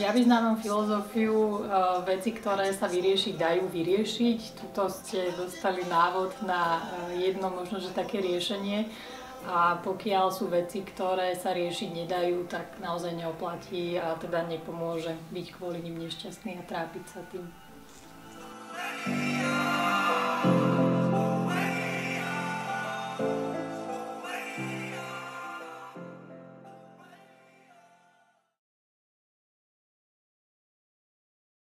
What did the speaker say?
Ja vyznávam filozofiu veci, ktoré sa vyriešiť dajú vyriešiť. Tuto ste dostali návod na jedno možno, že také riešenie. A pokiaľ sú veci, ktoré sa riešiť nedajú, tak naozaj neoplatí a teda nepomôže byť kvôli nim nešťastný a trápiť sa tým.